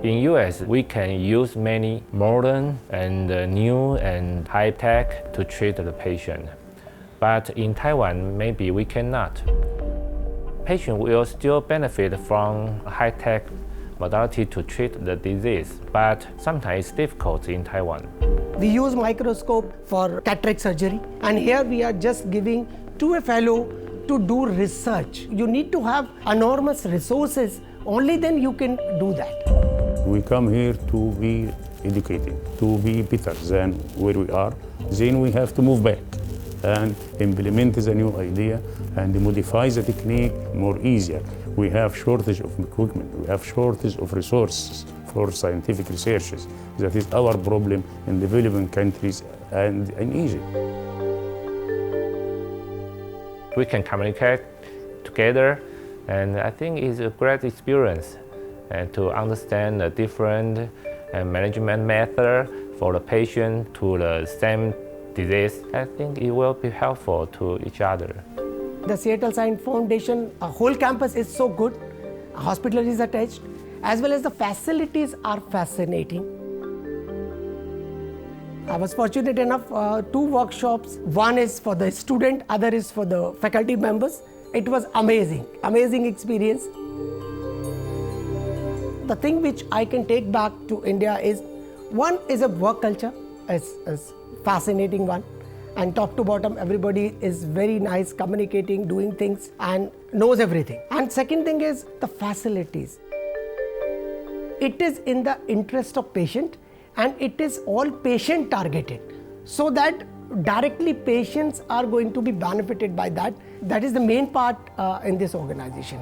In US, we can use many modern and new and high tech to treat the patient. But in Taiwan, maybe we cannot. Patient will still benefit from high tech modality to treat the disease, but sometimes it's difficult in Taiwan. We use microscope for cataract surgery, and here we are just giving to a fellow to do research. You need to have enormous resources, only then you can do that. We come here to be educated, to be better than where we are. Then we have to move back and implement the new idea and modify the technique more easier. We have shortage of equipment, we have shortage of resources for scientific researches. That is our problem in developing countries and in Egypt. We can communicate together, and I think it's a great experience and to understand the different management method for the patient to the same disease. I think it will be helpful to each other. The Seattle Science Foundation, a whole campus is so good. A hospital is attached, as well as the facilities are fascinating. I was fortunate enough, 2 workshops. One is for the student, other is for the faculty members. It was amazing experience. The thing which I can take back to India is, one is a work culture, is fascinating one. And top to bottom, everybody is very nice, communicating, doing things, and knows everything. And second thing is the facilities. It is in the interest of patient, and it is all patient targeted, so that directly patients are going to be benefited by that. That is the main part in this organization.